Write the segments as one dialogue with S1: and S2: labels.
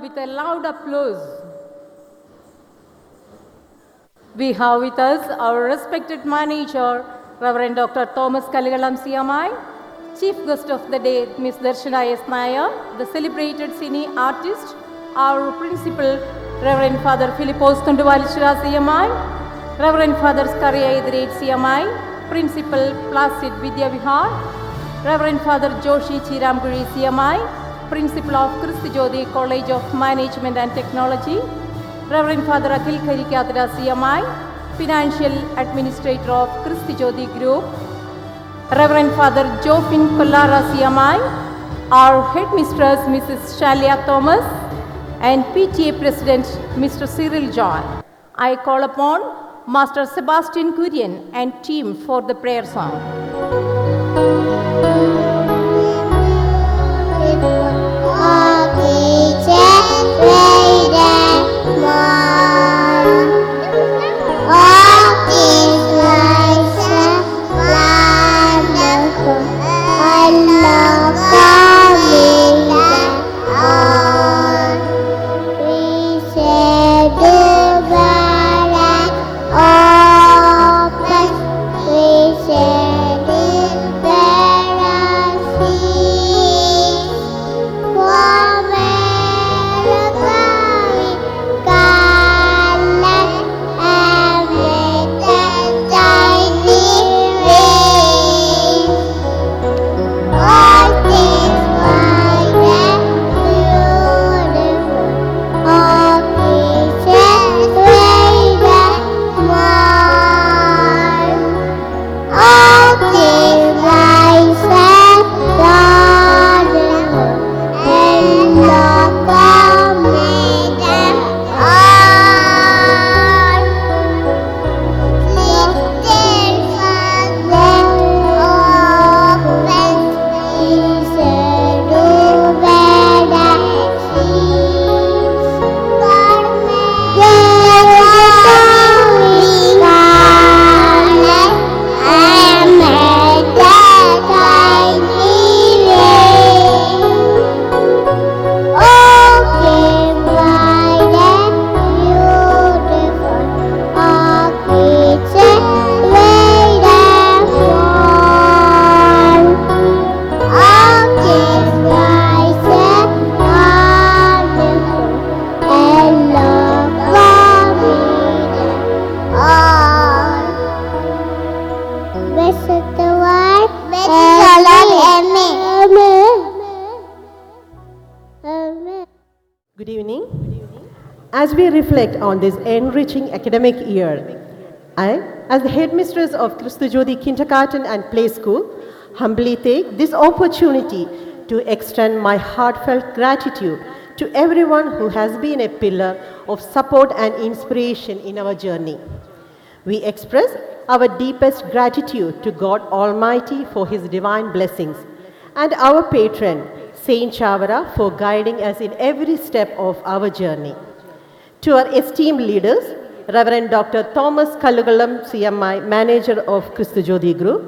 S1: With a loud applause. We have with us our respected manager, Reverend Dr. Thomas Kaligalam CMI, Chief Guest of the Day, Ms. Darshana S. Nair, the celebrated cine artist, our Principal, Reverend Father Philippos Thunduvalishira CMI, Reverend Father Skaria Idrit CMI, Principal Placid Vidya Vihar, Reverend Father Joshi Chiramguri CMI, Principal of Christi Jyoti College of Management and Technology, Reverend Father Akhil Karikatara CMI, Financial Administrator of Christi Jyoti Group, Reverend Father Jofin Kollara CMI, our Headmistress Mrs. Shalia Thomas, and PTA President Mr. Cyril John. I call upon Master Sebastian Kurian and team for the prayer song.
S2: Good evening. As we reflect on this enriching academic year, I, as the headmistress of Christu Jyoti Kindergarten and Play School, humbly take this opportunity to extend my heartfelt gratitude to everyone who has been a pillar of support and inspiration in our journey. We express our deepest gratitude to God Almighty for His divine blessings and our patron, Saint Chavara, for guiding us in every step of our journey. To our esteemed leaders, Reverend Dr. Thomas Kallugalam, CMI, Manager of Christu Jyoti Group,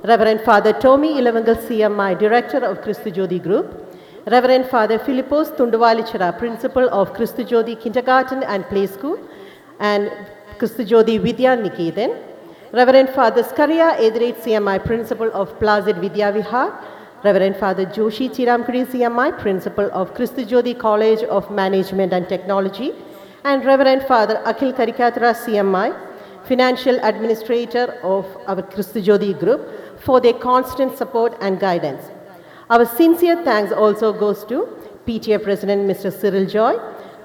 S2: Reverend Father Tommy Ilavangal, CMI, Director of Christu Jyoti Group, Reverend Father Philippos Thunduvalichara, Principal of Christu Jyoti Kindergarten and Play School, and Christu Jyoti Vidya Niketan, Reverend Father Skaria Edrit, CMI, Principal of Plazid Vidya Vihar, Reverend Father Joshi Chiramkudi, CMI, Principal of Christu Jyoti College of Management and Technology, and Reverend Father Akhil Karikatra, CMI, Financial Administrator of our Christu Jyoti Group, for their constant support and guidance. Our sincere thanks also goes to PTA President Mr. Cyril Joy,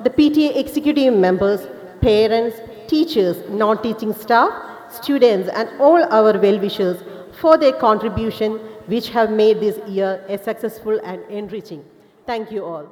S2: the PTA executive members, parents, teachers, non-teaching staff, students, and all our well-wishers for their contribution, which have made this year a successful and enriching. Thank you all.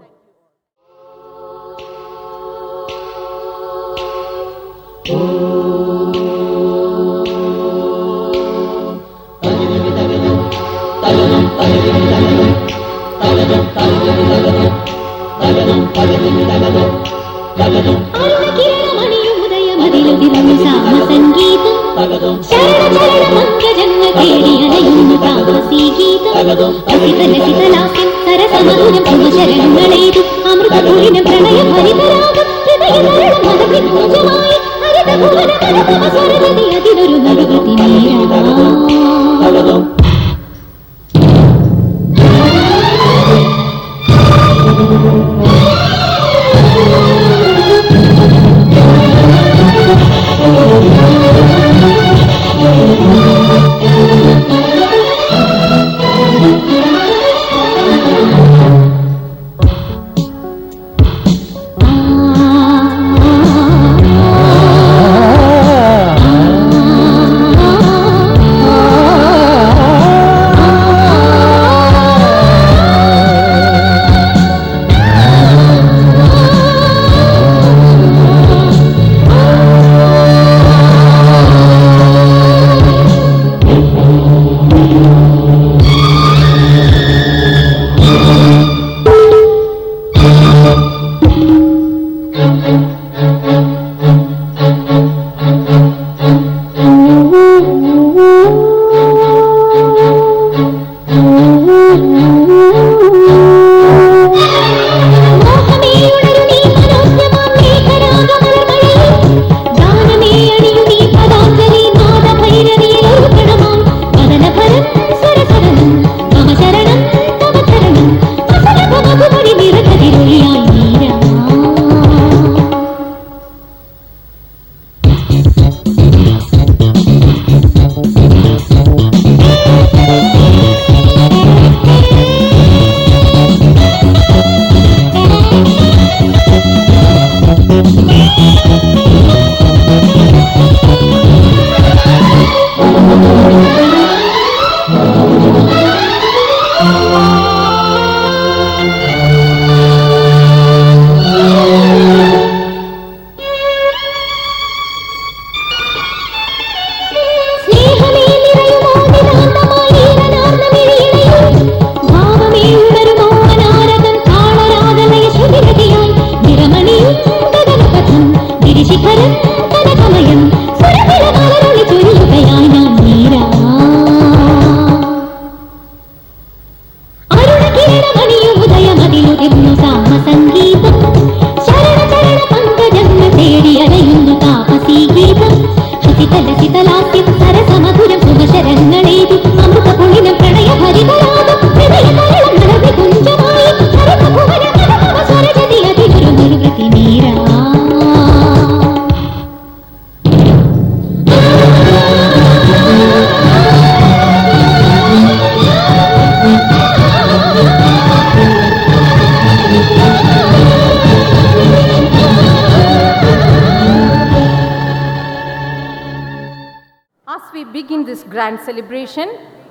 S1: begin this grand celebration,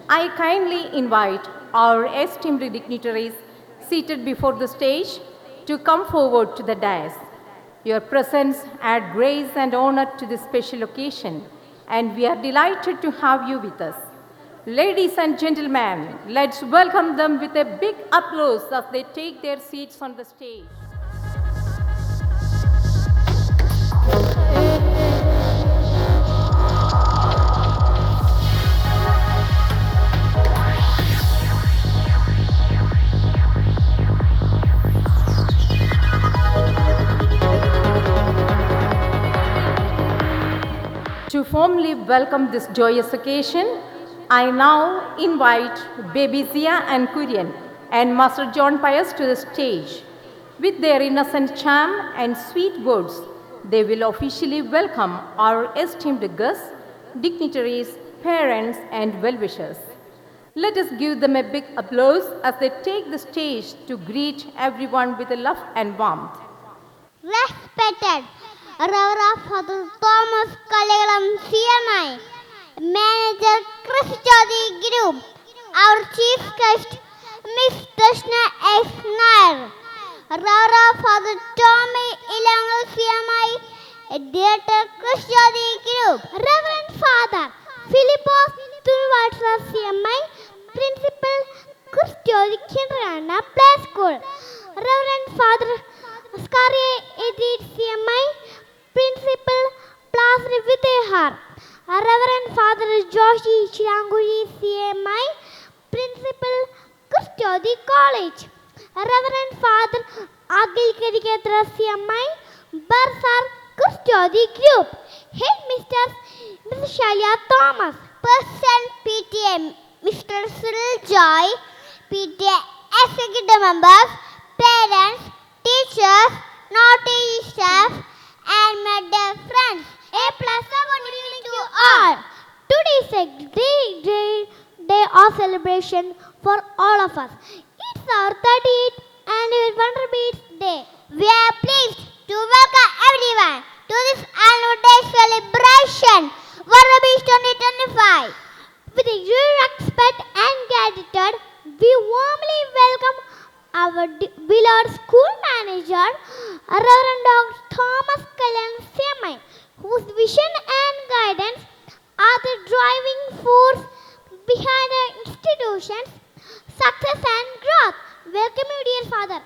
S1: I kindly invite our esteemed dignitaries seated before the stage to come forward to the dais. Your presence adds grace and honor to this special occasion, and we are delighted to have you with us. Ladies and gentlemen, let's welcome them with a big applause as they take their seats on the stage. To formally welcome this joyous occasion, I now invite Baby Zia and Kurian and Master John Pius to the stage. With their innocent charm and sweet words, they will officially welcome our esteemed guests, dignitaries, parents, and well-wishers. Let us give them a big applause as they take the stage to greet everyone with love and warmth.
S3: Respected Reverend Father Thomas Kalagalam CMI, Manager Christian Group, our Chief Guest, Miss Dashna S. Nair, Reverend Father Tommy Ilangal CMI, Director Christian Group, Reverend Father Philippos Tulvatra CMI, Principal Christian Kindergarten Play School, Reverend Father Skarye Edith CMI, Principal Plasri Videhar, Reverend Father Joshi Chiranguri CMI, Principal Kustodi College, Reverend Father Agil Kediketra CMI, Barsar Kustodi Group, Headmistress Mrs. Shalia Thomas, Person PTA Mr. Cyril Joy, PTA Executive Members, Parents, Teachers, Naughty Staff, and my dear friends, a pleasant good evening to all. Today is a great day of celebration for all of us. It's our 38th annual Wonder Beats Day. We are pleased to welcome everyone to this annual day celebration, Wonder Beats 2025. With a due respect and gratitude, we warmly welcome our beloved school manager, Reverend Dr. Thomas Kalagalam CMI, whose vision and guidance are the driving force behind our institution's success and growth. Welcome you, dear Father.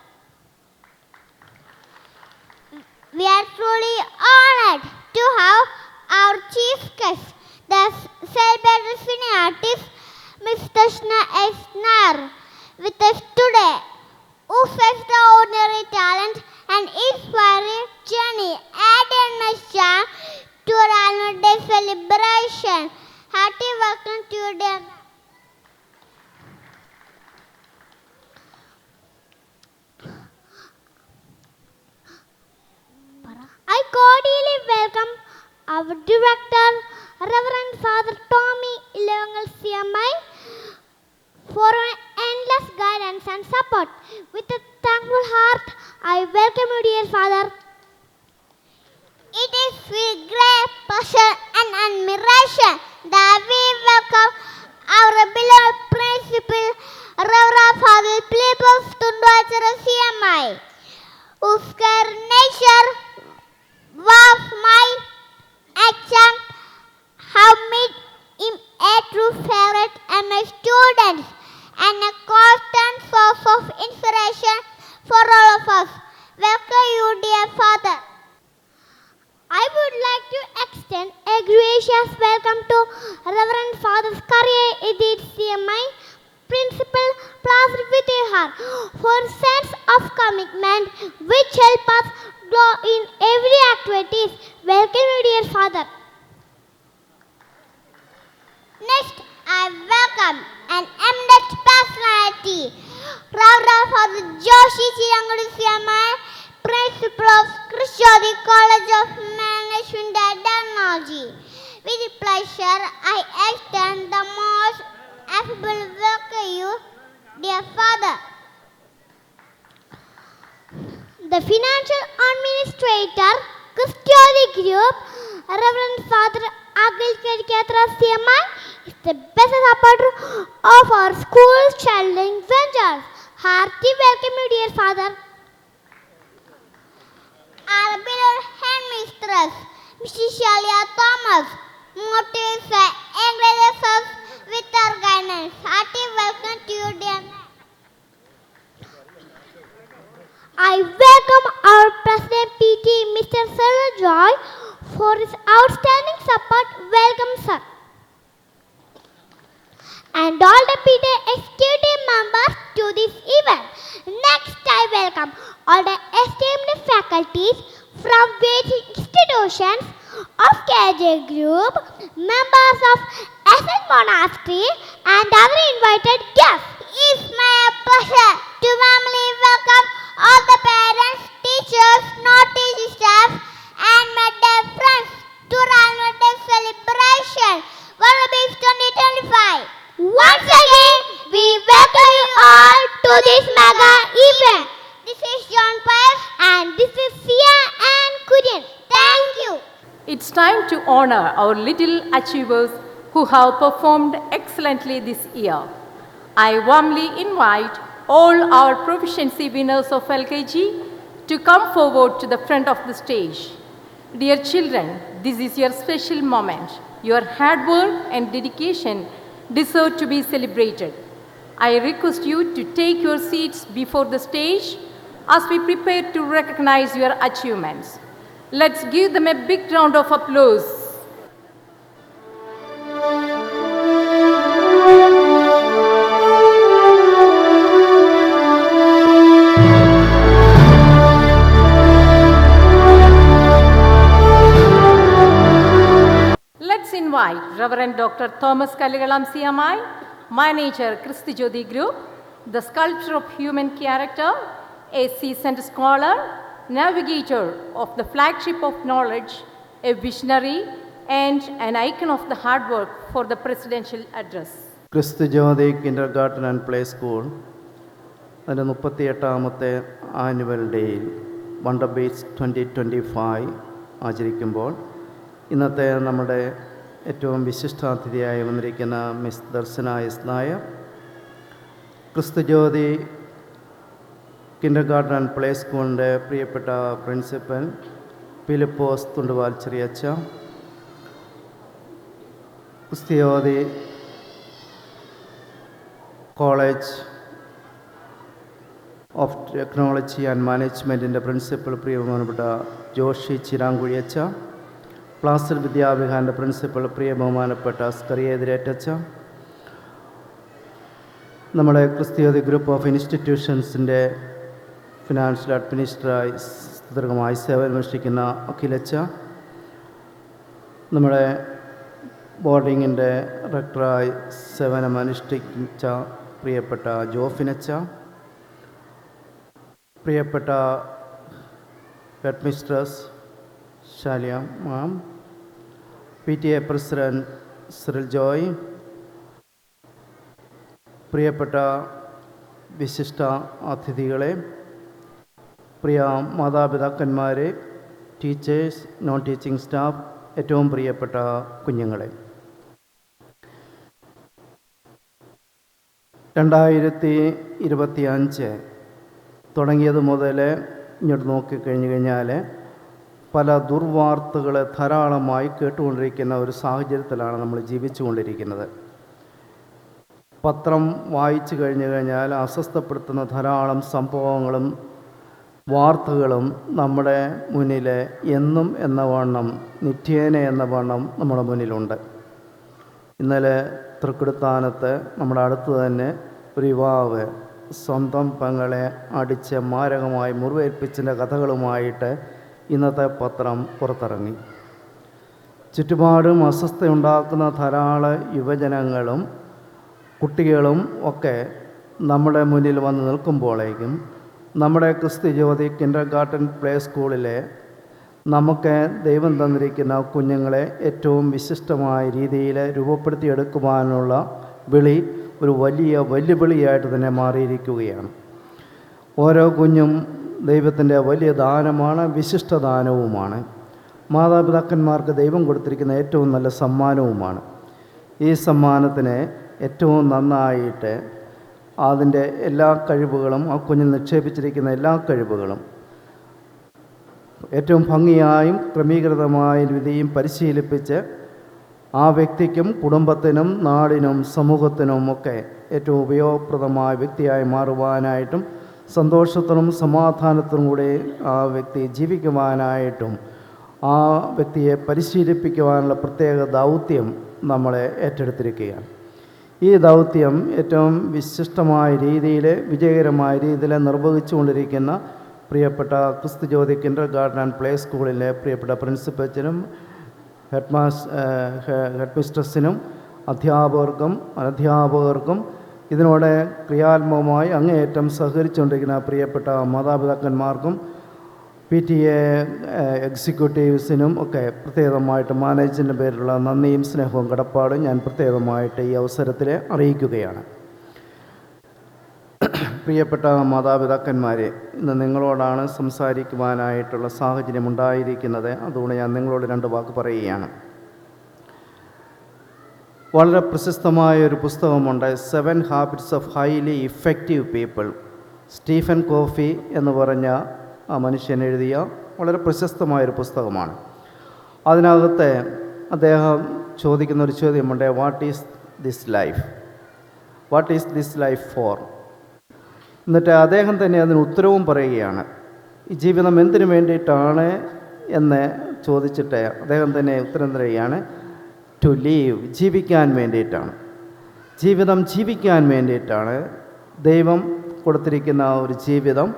S3: We are truly honored to have our chief guest, the celebrated singing artist, Ms. Dashna S. Nair, with us today, whose extraordinary talent and inspiring journey added much charm to our annual day celebration. Hearty welcome to you, dear. I cordially welcome our director, Reverend Father Tommy Ilangal CMI, for an endless guidance and support. With a thankful heart, I welcome you, dear Father. It is with great pleasure and admiration that we welcome our beloved Principal, Reverend Father Philippos Tulvatra CMI, whose care nature was my action have made him a true favorite and my students and a constant source of inspiration for all of us. Welcome you, dear Father. I would like to extend a gracious welcome to Reverend Father Skarye Edith CMI, Principal Plasri Videhar, for sense of commitment which help us grow in every activities. Welcome you, dear Father. Next, I welcome an eminent personality, Reverend Father Joshi Chiranguri CMI, Principal of Christian College of Management and Technology. With pleasure, I extend the most affable welcome you, dear Father. The Financial Administrator, Christian Group, Reverend Father Agil Kediketra CMI, is the best supporter of our school's challenging ventures. Hearty welcome you, dear Father. Our beloved headmistress, Mrs. Shalia Thomas, motivates and encourages us with her guidance. Hearty welcome to you, dear. I welcome our President PT, Mr. Sarah Joy, for his outstanding support. Welcome, sir. And all the PT executive members to this event. Next, I welcome all the esteemed faculties from various institutions of KJ Group, members of Ascent Monastery, and other invited guests. It's my pleasure to warmly welcome all the parents, teachers, non-teaching staff, and my dear friends to our Day celebration, World 2025. Once again, we welcome you all to this mega event. This is John Pius and this is Sia and Kurian. Thank you.
S1: It's time to honor our little achievers who have performed excellently this year. I warmly invite all our proficiency winners of LKG to come forward to the front of the stage. Dear children, this is your special moment. Your hard work and dedication deserve to be celebrated. I request you to take your seats before the stage as we prepare to recognize your achievements. Let's give them a big round of applause. Let's invite Reverend Dr. Thomas Kaligalam CMI, Manager Christi Jyoti Group, the sculptor of human character, a seasoned scholar, navigator of the flagship of knowledge, a visionary, and an icon of the hard work for the presidential address.
S4: Christi Jyoti Kindergarten and Play School, അതിൻ്റെ 38ാമത്തെ annual ഡേയിൽ wonder beats 2025 ആചരിക്കുമ്പോൾ ഇന്നത്തെ നമ്മുടെ ഏറ്റവും വിശിഷ്ടാതിഥിയായി വന്നിരിക്കുന്ന miss ദർശന S Nair, ക്രിസ്തു ജ്യോതി kindergarten and play സ്കൂളിൻ്റെ പ്രിയപ്പെട്ട principal Philipose Thunduval ചെറിയച്ച, Kristu Jyoti college of technology and മാനേജ്മെൻറ്റിൻ്റെ പ്രിൻസിപ്പൽ പ്രിയബഹുമാനപ്പെട്ട ജോഷി ചിരാങ്കുഴിയച്ച, പ്ലാസൽ വിദ്യാവിഹാറിൻ്റെ പ്രിൻസിപ്പൽ പ്രിയ ബഹുമാനപ്പെട്ട സ്കറിയേതിരേറ്റച്ച, നമ്മുടെ ക്രിസ്ത്യോതി ഗ്രൂപ്പ് ഓഫ് ഇൻസ്റ്റിറ്റ്യൂഷൻസിൻ്റെ ഫിനാൻഷ്യൽ അഡ്മിനിസ്ട്രേറ്ററായി ദീർഘമായി സേവനമനുഷ്ഠിക്കുന്ന അഖിലച്ച, നമ്മുടെ ബോർഡിങ്ങിൻ്റെ ഡയറക്ടറായി സേവനമനുഷ്ഠിച്ച പ്രിയപ്പെട്ട ജോഫിനച്ച, പ്രിയപ്പെട്ട ഹെഡ് മിസ്ട്രസ് ഷാലിയ മാം, PTA പ്രസിഡന്റ് സിറിൽ ജോയ്, പ്രിയപ്പെട്ട വിശിഷ്ട അതിഥികളെ, പ്രിയ മാതാപിതാക്കന്മാരെ, ടീച്ചേഴ്സ്, നോൺ ടീച്ചിങ് സ്റ്റാഫ്, ഏറ്റവും പ്രിയപ്പെട്ട കുഞ്ഞുങ്ങളെ, 2025 തുടങ്ങിയത് മുതൽ ഇങ്ങോട്ട് നോക്കിക്കഴിഞ്ഞു കഴിഞ്ഞാൽ പല ദുർവാർത്തകൾ ധാരാളമായി കേട്ടുകൊണ്ടിരിക്കുന്ന ഒരു സാഹചര്യത്തിലാണ് നമ്മൾ ജീവിച്ചു കൊണ്ടിരിക്കുന്നത്. പത്രം വായിച്ചു കഴിഞ്ഞു കഴിഞ്ഞാൽ അസ്വസ്ഥപ്പെടുത്തുന്ന ധാരാളം സംഭവങ്ങളും വാർത്തകളും നമ്മുടെ മുന്നിൽ എന്നും എന്ന വണ്ണം നിത്യേന എന്ന വണ്ണം നമ്മുടെ മുന്നിലുണ്ട്. ഇന്നലെ തൃക്കുടുത്താനത്ത് നമ്മുടെ അടുത്ത് തന്നെ ഒരു യുവാവ് സ്വന്തം പെങ്ങളെ അടിച്ച് മാരകമായി മുറിവേൽപ്പിച്ചതിൻ്റെ കഥകളുമായിട്ട് ഇന്നത്തെ പത്രം പുറത്തിറങ്ങി. ചുറ്റുപാടും അസ്വസ്ഥയുണ്ടാക്കുന്ന ധാരാളം യുവജനങ്ങളും കുട്ടികളും ഒക്കെ നമ്മുടെ മുന്നിൽ വന്ന് നിൽക്കുമ്പോഴേക്കും നമ്മുടെ ക്രിസ്തു ജ്യോതി കിൻഡർഗാർട്ടൻ പ്ലേ സ്കൂളിലെ നമുക്ക് ദൈവം തന്നിരിക്കുന്ന കുഞ്ഞുങ്ങളെ ഏറ്റവും വിശിഷ്ടമായ രീതിയിൽ രൂപപ്പെടുത്തിയെടുക്കുവാനുള്ള വിളി ഒരു വലിയ വെല്ലുവിളിയായിട്ട് തന്നെ മാറിയിരിക്കുകയാണ്. ഓരോ കുഞ്ഞും ദൈവത്തിൻ്റെ വലിയ ദാനമാണ്, വിശിഷ്ട ദാനവുമാണ്. മാതാപിതാക്കന്മാർക്ക് ദൈവം കൊടുത്തിരിക്കുന്ന ഏറ്റവും നല്ല സമ്മാനവുമാണ്. ഈ സമ്മാനത്തിന് ഏറ്റവും നന്നായിട്ട് അതിൻ്റെ എല്ലാ കഴിവുകളും, ആ കുഞ്ഞിൽ നിക്ഷേപിച്ചിരിക്കുന്ന എല്ലാ കഴിവുകളും ഏറ്റവും ഭംഗിയായും ക്രമീകൃതമായ രീതിയും പരിശീലിപ്പിച്ച് ആ വ്യക്തിക്കും കുടുംബത്തിനും നാടിനും സമൂഹത്തിനും ഒക്കെ ഏറ്റവും ഉപയോഗപ്രദമായ വ്യക്തിയായി മാറുവാനായിട്ടും സന്തോഷത്തിനും സമാധാനത്തിനും കൂടെ ആ വ്യക്തി ജീവിക്കുവാനായിട്ടും ആ വ്യക്തിയെ പരിശീലിപ്പിക്കുവാനുള്ള പ്രത്യേക ദൗത്യം നമ്മളെ ഏറ്റെടുത്തിരിക്കുകയാണ്. ഈ ദൗത്യം ഏറ്റവും വിശിഷ്ടമായ രീതിയിൽ, വിജയകരമായ രീതിയിൽ നിർവഹിച്ചുകൊണ്ടിരിക്കുന്ന പ്രിയപ്പെട്ട ക്രിസ്തുജ്യോതി കിൻഡർഗാർട്ടൻ ആൻഡ് പ്ലേ സ്കൂളിലെ പ്രിയപ്പെട്ട പ്രിൻസിപ്പലിനും ഹെഡ് മിസ്ട്രസിനും അധ്യാപകർക്കും അനധ്യാപകർക്കും ഇതിനോട് ക്രിയാത്മകമായി അങ്ങേയറ്റം സഹകരിച്ചുകൊണ്ടിരിക്കുന്ന പ്രിയപ്പെട്ട മാതാപിതാക്കന്മാർക്കും PTA എക്സിക്യൂട്ടീവ്സിനും ഒക്കെ പ്രത്യേകമായിട്ട് മാനേജ്മെൻറ്റിൻ്റെ പേരിലുള്ള നന്ദിയും സ്നേഹവും കടപ്പാടും ഞാൻ പ്രത്യേകമായിട്ട് ഈ അവസരത്തിൽ അറിയിക്കുകയാണ്. പ്രിയപ്പെട്ട മാതാപിതാക്കന്മാരെ, ഇന്ന് നിങ്ങളോടാണ് സംസാരിക്കുവാനായിട്ടുള്ള സാഹചര്യം ഉണ്ടായിരിക്കുന്നത്. അതുകൊണ്ട് ഞാൻ നിങ്ങളോട് 2 വാക്ക് പറയുകയാണ്. വളരെ പ്രശസ്തമായ ഒരു പുസ്തകമുണ്ട്, 7 habits of highly effective people. Stephen coffee എന്ന് പറഞ്ഞ ആ മനുഷ്യൻ എഴുതിയ വളരെ പ്രശസ്തമായൊരു പുസ്തകമാണ്. അതിനകത്ത് അദ്ദേഹം ചോദിക്കുന്ന ഒരു ചോദ്യമുണ്ട്, what is this life, what is this life for. എന്നിട്ട് അദ്ദേഹം തന്നെ അതിന് ഉത്തരവും പറയുകയാണ്. ഈ ജീവിതം എന്തിനു വേണ്ടിയിട്ടാണ് എന്ന് ചോദിച്ചിട്ട് അദ്ദേഹം തന്നെ ഉത്തരം തരികയാണ്, ടു ലീവ്, ജീവിക്കാൻ വേണ്ടിയിട്ടാണ്. ജീവിതം ജീവിക്കാൻ വേണ്ടിയിട്ടാണ്. ദൈവം കൊടുത്തിരിക്കുന്ന ഒരു ജീവിതം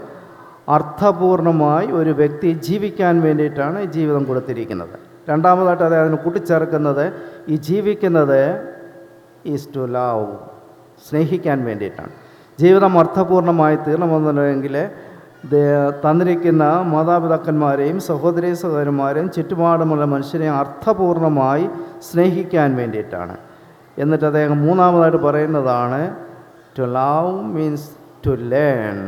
S4: അർത്ഥപൂർണമായി ഒരു വ്യക്തി ജീവിക്കാൻ വേണ്ടിയിട്ടാണ് ഈ ജീവിതം കൊടുത്തിരിക്കുന്നത്. രണ്ടാമതായിട്ട് അതിന് കൂട്ടിച്ചേർക്കുന്നത്, ഈ ജീവിക്കുന്നത് ഈസ് ടു ലവ്, സ്നേഹിക്കാൻ വേണ്ടിയിട്ടാണ്. ജീവിതം അർത്ഥപൂർണമായി തീർണമെന്നുണ്ടെങ്കിൽ തന്നിരിക്കുന്ന മാതാപിതാക്കന്മാരെയും സഹോദരി സഹോദരന്മാരെയും ചുറ്റുപാടുമുള്ള മനുഷ്യരെയും അർത്ഥപൂർണമായി സ്നേഹിക്കാൻ വേണ്ടിയിട്ടാണ്. എന്നിട്ട് അദ്ദേഹം മൂന്നാമതായിട്ട് പറയുന്നതാണ്, to love means to learn,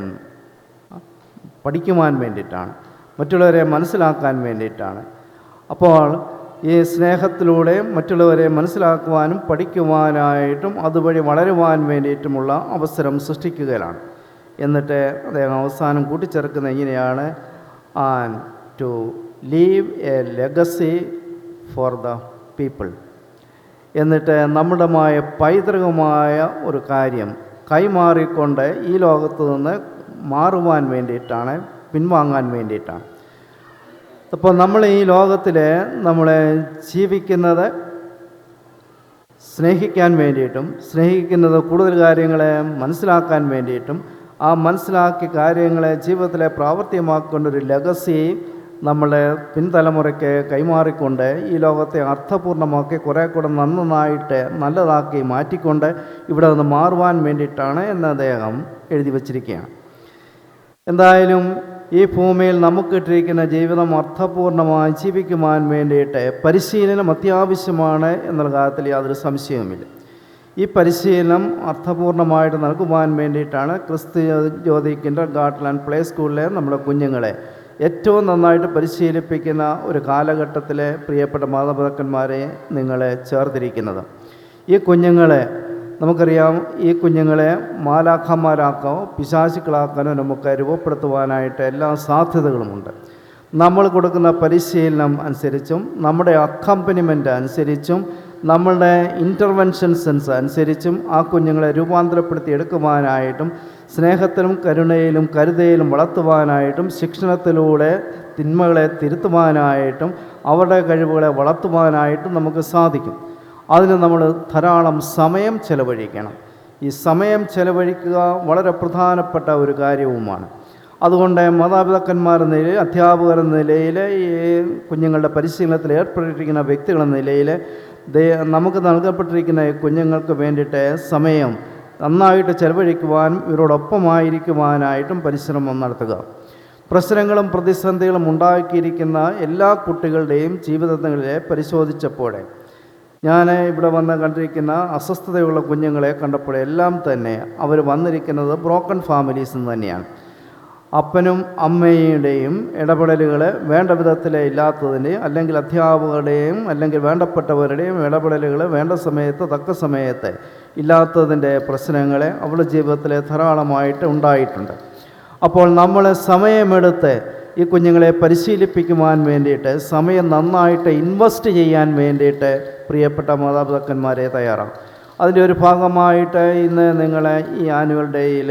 S4: പഠിക്കുവാൻ വേണ്ടിയിട്ടാണ്, മറ്റുള്ളവരെ മനസ്സിലാക്കാൻ വേണ്ടിയിട്ടാണ്. അപ്പോൾ ഈ സ്നേഹത്തിലൂടെ മറ്റുള്ളവരെ മനസ്സിലാക്കുവാനും പഠിക്കുവാനായിട്ടും അതുവഴി വളരുവാൻ വേണ്ടിയിട്ടുമുള്ള അവസരം സൃഷ്ടിക്കുകയാണ്. എന്നിട്ട് അദ്ദേഹം അവസാനം കൂട്ടിച്ചേർക്കുന്നത് ഇങ്ങനെയാണ്, and to leave a legacy for the people. എന്നിട്ട് നമ്മുടെമായ പൈതൃകമായ ഒരു കാര്യം കൈമാറിക്കൊണ്ട് ഈ ലോകത്ത് നിന്ന് മാറുവാൻ വേണ്ടിയിട്ടാണ്, പിൻവാങ്ങാൻ വേണ്ടിയിട്ടാണ്. അപ്പോൾ നമ്മൾ ഈ ലോകത്തിൽ നമ്മൾ ജീവിക്കുന്നത് സ്നേഹിക്കാൻ വേണ്ടിയിട്ടും, സ്നേഹിക്കുന്നത് കൂടുതൽ കാര്യങ്ങളെ മനസ്സിലാക്കാൻ വേണ്ടിയിട്ടും, ആ മനസ്സിലാക്കിയ കാര്യങ്ങളെ ജീവിതത്തിലെ പ്രാവർത്തികമാക്കൊണ്ടൊരു ലെഗസി നമ്മളെ പിൻതലമുറയ്ക്ക് കൈമാറിക്കൊണ്ട് ഈ ലോകത്തെ അർത്ഥപൂർണ്ണമാക്കി കുറേ കൂടെ നന്നായിട്ട് നല്ലതാക്കി മാറ്റിക്കൊണ്ട് ഇവിടെ നിന്ന് മാറുവാൻ വേണ്ടിയിട്ടാണ് എന്ന് അദ്ദേഹം എഴുതി വച്ചിരിക്കുകയാണ്. എന്തായാലും ഈ ഭൂമിയിൽ നമുക്ക് കിട്ടിയിരിക്കുന്ന ജീവിതം അർത്ഥപൂർണമായി ജീവിക്കുവാൻ വേണ്ടിയിട്ട് പരിശീലനം അത്യാവശ്യമാണ് എന്നുള്ള കാര്യത്തിൽ യാതൊരു സംശയവുമില്ല. ഈ പരിശീലനം അർത്ഥപൂർണമായിട്ട് നൽകുവാൻ വേണ്ടിയിട്ടാണ് ക്രിസ്തുജ്യോതി കിൻഡർഗാർട്ടൻ ആൻഡ് പ്ലേ സ്കൂളിലെ നമ്മുടെ കുഞ്ഞുങ്ങളെ ഏറ്റവും നന്നായിട്ട് പരിശീലിപ്പിക്കുന്ന ഒരു കാലഘട്ടത്തിലെ പ്രിയപ്പെട്ട മാതാപിതാക്കന്മാരെ നിങ്ങളെ ചേർത്തിരിക്കുന്നത്. ഈ കുഞ്ഞുങ്ങളെ നമുക്കറിയാം, ഈ കുഞ്ഞുങ്ങളെ മാലാഖമാരാക്കോ പിശാചുക്കളാക്കാനോ നമുക്ക് രൂപപ്പെടുത്തുവാനായിട്ട് എല്ലാ സാധ്യതകളുമുണ്ട്. നമ്മൾ കൊടുക്കുന്ന പരിശീലനം അനുസരിച്ചും നമ്മുടെ അക്കമ്പനിമെൻ്റ് അനുസരിച്ചും നമ്മളുടെ ഇൻ്റർവെൻഷൻസ് അനുസരിച്ചും ആ കുഞ്ഞുങ്ങളെ രൂപാന്തരപ്പെടുത്തി എടുക്കുവാനായിട്ടും സ്നേഹത്തിലും കരുണയിലും കരുതയിലും വളർത്തുവാനായിട്ടും ശിക്ഷണത്തിലൂടെ തിന്മകളെ തിരുത്തുവാനായിട്ടും അവരുടെ കഴിവുകളെ വളർത്തുവാനായിട്ടും നമുക്ക് സാധിക്കും. അതിന് നമ്മൾ ധാരാളം സമയം ചെലവഴിക്കണം. ഈ സമയം ചെലവഴിക്കുക വളരെ പ്രധാനപ്പെട്ട ഒരു കാര്യവുമാണ്. അതുകൊണ്ട് മാതാപിതാക്കന്മാരെന്ന നിലയിൽ, അധ്യാപകർ എന്ന നിലയിൽ, ഈ കുഞ്ഞുങ്ങളുടെ പരിശീലനത്തിൽ ഏർപ്പെട്ടിരിക്കുന്ന വ്യക്തികളെന്ന നിലയിൽ നമുക്ക് നൽകപ്പെട്ടിരിക്കുന്ന ഈ കുഞ്ഞുങ്ങൾക്ക് വേണ്ടിയിട്ട് സമയം നന്നായിട്ട് ചെലവഴിക്കുവാൻ, ഇവരോടൊപ്പമായിരിക്കുവാനായിട്ടും പരിശ്രമം നടത്തുക. പ്രശ്നങ്ങളും പ്രതിസന്ധികളും ഉണ്ടാക്കിയിരിക്കുന്ന എല്ലാ കുട്ടികളുടെയും ജീവിതങ്ങളിലെ പരിശോധിച്ചപ്പോഴേ ഞാൻ ഇവിടെ വന്ന് കണ്ടിരിക്കുന്ന അസ്വസ്ഥതയുള്ള കുഞ്ഞുങ്ങളെ കണ്ടപ്പോഴെല്ലാം തന്നെ അവർ വന്നിരിക്കുന്നത് ബ്രോക്കൺ ഫാമിലീസ് നിന്ന് തന്നെയാണ്. അപ്പനും അമ്മയുടെയും ഇടപെടലുകൾ വേണ്ട വിധത്തിൽ ഇല്ലാത്തതിൻ്റെയും അല്ലെങ്കിൽ അധ്യാപകരുടെയും അല്ലെങ്കിൽ വേണ്ടപ്പെട്ടവരുടെയും ഇടപെടലുകൾ വേണ്ട സമയത്ത് തക്ക സമയത്ത് ഇല്ലാത്തതിൻ്റെ പ്രശ്നങ്ങൾ അവളുടെ ജീവിതത്തിൽ ധാരാളമായിട്ട് ഉണ്ടായിട്ടുണ്ട്. അപ്പോൾ നമ്മൾ സമയമെടുത്ത് ഈ കുഞ്ഞുങ്ങളെ പരിശീലിപ്പിക്കുവാൻ വേണ്ടിയിട്ട്, സമയം നന്നായിട്ട് ഇൻവെസ്റ്റ് ചെയ്യാൻ വേണ്ടിയിട്ട് പ്രിയപ്പെട്ട മാതാപിതാക്കന്മാരെ തയ്യാറാണ്. അതിൻ്റെ ഒരു ഭാഗമായിട്ട് ഇന്ന് നിങ്ങളെ ഈ ആനുവൽ ഡേയിൽ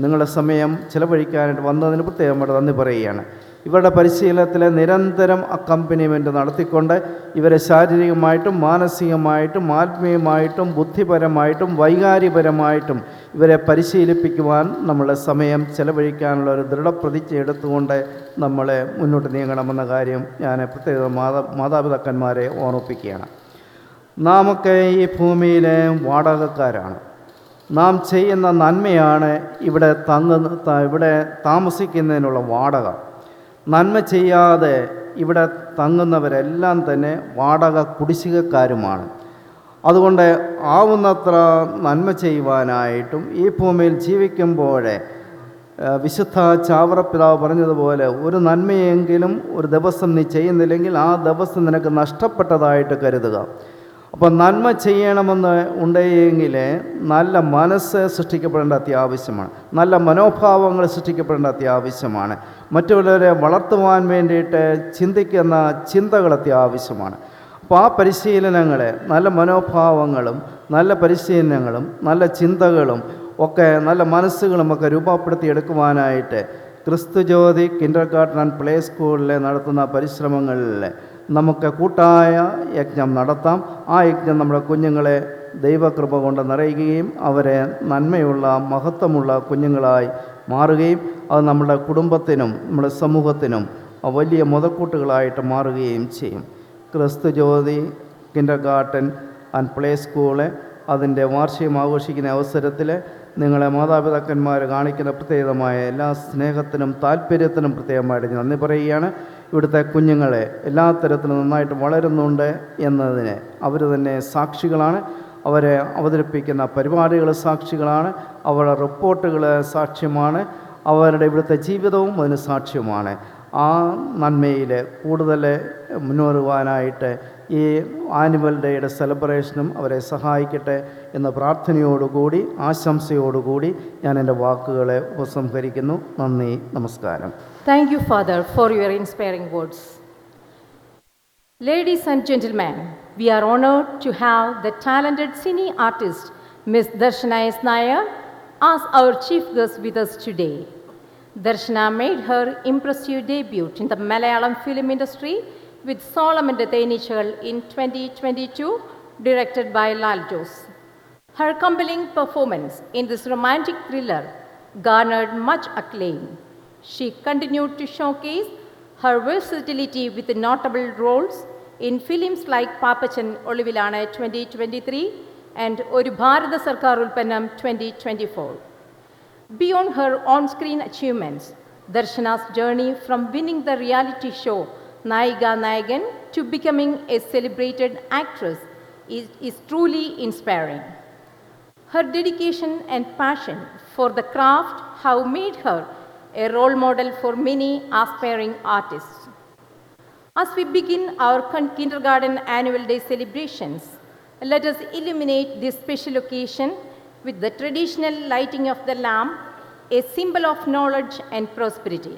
S4: നിങ്ങളുടെ സമയം ചിലവഴിക്കാനായിട്ട് വന്നതിന് പ്രത്യേകമായിട്ട് നന്ദി പറയുകയാണ്. ഇവരുടെ പരിശീലനത്തിൽ നിരന്തരം അക്കമ്പനിമെൻ്റ് നടത്തിക്കൊണ്ട് ഇവരെ ശാരീരികമായിട്ടും മാനസികമായിട്ടും ആത്മീയമായിട്ടും ബുദ്ധിപരമായിട്ടും വൈകാരികപരമായിട്ടും ഇവരെ പരിശീലിപ്പിക്കുവാൻ നമ്മളുടെ സമയം ചിലവഴിക്കാനുള്ള ഒരു ദൃഢപ്രതിജ്ഞ എടുത്തുകൊണ്ട് നമ്മൾ മുന്നോട്ട് നീങ്ങണമെന്ന കാര്യം ഞാൻ പ്രത്യേക മാതാപിതാക്കന്മാരെ ഓർമ്മിപ്പിക്കുകയാണ്. നാമൊക്കെ ഈ ഭൂമിയിലെ വാടകക്കാരാണ്. നാം ചെയ്യുന്ന നന്മയാണ് ഇവിടെ താമസിക്കുന്നതിനുള്ള വാടക. നന്മ ചെയ്യാതെ ഇവിടെ തങ്ങുന്നവരെല്ലാം തന്നെ വാടക കുടിശ്ശികക്കാരുമാണ്. അതുകൊണ്ട് ആവുന്നത്ര നന്മ ചെയ്യുവാനായിട്ടും ഈ ഭൂമിയിൽ ജീവിക്കുമ്പോഴേ വിശുദ്ധ ചാവറപ്പിതാവ് പറഞ്ഞതുപോലെ ഒരു നന്മയെങ്കിലും ഒരു ദിവസം നീ ചെയ്യുന്നില്ലെങ്കിൽ ആ ദിവസം നിനക്ക് നഷ്ടപ്പെട്ടതായിട്ട് കരുതുക. അപ്പോൾ നന്മ ചെയ്യണമെന്ന് ഉണ്ടെങ്കിൽ നല്ല മനസ്സ് സൃഷ്ടിക്കപ്പെടേണ്ട അത്യാവശ്യമാണ്. നല്ല മനോഭാവങ്ങൾ സൃഷ്ടിക്കപ്പെടേണ്ട അത്യാവശ്യമാണ്. മറ്റുള്ളവരെ വളർത്തുവാൻ വേണ്ടിയിട്ട് ചിന്തിക്കുന്ന ചിന്തകൾ അത്യാവശ്യമാണ്. അപ്പോൾ ആ പരിശീലനങ്ങളെ, നല്ല മനോഭാവങ്ങളും നല്ല പരിശീലനങ്ങളും നല്ല ചിന്തകളും ഒക്കെ നല്ല മനസ്സുകളുമൊക്കെ രൂപപ്പെടുത്തിയെടുക്കുവാനായിട്ട് ക്രിസ്തുജ്യോതി കിൻഡർഗാർട്ടൻ ആൻഡ് പ്ലേ സ്കൂളിൽ നടത്തുന്ന പരിശ്രമങ്ങളിൽ നമുക്ക് കൂട്ടായ യജ്ഞം നടത്താം. ആ യജ്ഞം നമ്മുടെ കുഞ്ഞുങ്ങളെ ദൈവകൃപ കൊണ്ട് നിറയുകയും അവരെ നന്മയുള്ള മഹത്വമുള്ള കുഞ്ഞുങ്ങളായി മാറുകയും അത് നമ്മുടെ കുടുംബത്തിനും നമ്മുടെ സമൂഹത്തിനും വലിയ മുതൽക്കൂട്ടുകളായിട്ട് മാറുകയും ചെയ്യും. Kristujyoti kindergarten and play school അതിൻ്റെ വാർഷികം ആഘോഷിക്കുന്ന അവസരത്തിൽ നിങ്ങളെ മാതാപിതാക്കന്മാർ കാണിക്കുന്ന പ്രത്യേകമായ എല്ലാ സ്നേഹത്തിനും താല്പര്യത്തിനും പ്രത്യേകമായിട്ട് നന്ദി പറയുകയാണ്. ഇവിടുത്തെ കുഞ്ഞുങ്ങളെ എല്ലാ തരത്തിലും നന്നായിട്ട് വളരുന്നുണ്ട് എന്നതിന് അവർ തന്നെ സാക്ഷികളാണ്. അവരെ അവതരിപ്പിക്കുന്ന പരിപാടികൾ സാക്ഷികളാണ്. അവരുടെ റിപ്പോർട്ടുകൾ സാക്ഷ്യമാണ്. അവരുടെ ഇവിടുത്തെ ജീവിതവും അതിന് സാക്ഷ്യമാണ്. ആ നന്മയിൽ കൂടുതൽ മുന്നേറുവാനായിട്ട് ഈ ആനുവൽ ഡേയുടെ സെലിബ്രേഷനും അവരെ സഹായിക്കട്ടെ എന്ന പ്രാർത്ഥനയോടുകൂടി ആശംസയോടുകൂടി ഞാൻ എൻ്റെ വാക്കുകളെ ഉപസംഹരിക്കുന്നു. നന്ദി, നമസ്കാരം.
S1: Thank you, Father, for your inspiring words. Ladies and gentlemen, we are honored to have the talented cine artist Ms. Darshana S. Nair as our chief guest with us today. Darshana made her impressive debut in the Malayalam film industry with Solomon Tenichal in 2022, directed by Lal Jose. Her compelling performance in this romantic thriller garnered much acclaim. She continued to showcase her versatility with notable roles in films like Papachan Olivilana 2023 and Oru Bharata Sarkar Ulpannam 2024. Beyond her on-screen achievements, Darshana's journey from winning the reality show Nayiga Nayagan to becoming a celebrated actress is truly inspiring. Her dedication and passion for the craft have made her a role model for many aspiring artists. As we begin our kindergarten annual day celebrations, let us illuminate this special occasion with the traditional lighting of the lamp, a symbol of knowledge and prosperity.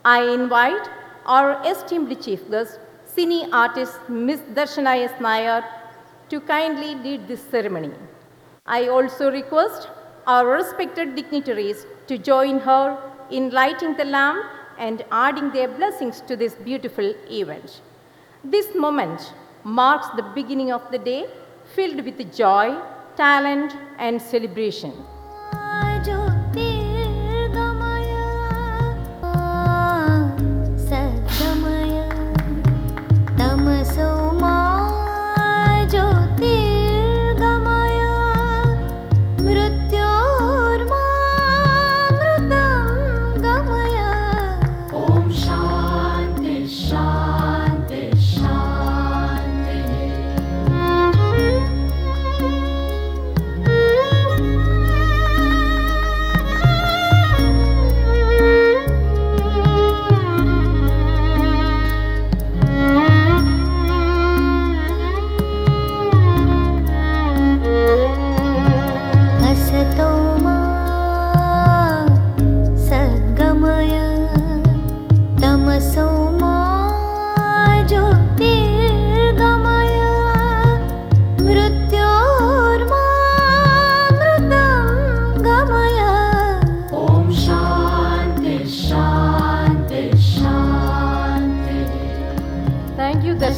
S1: I invite our esteemed chief guest, cine artist Ms. Darshana S. Nair, to kindly lead this ceremony. I also request our respected dignitaries to join her in lighting the lamp and adding their blessings to this beautiful event. This moment marks the beginning of the day filled with joy, talent, and celebration.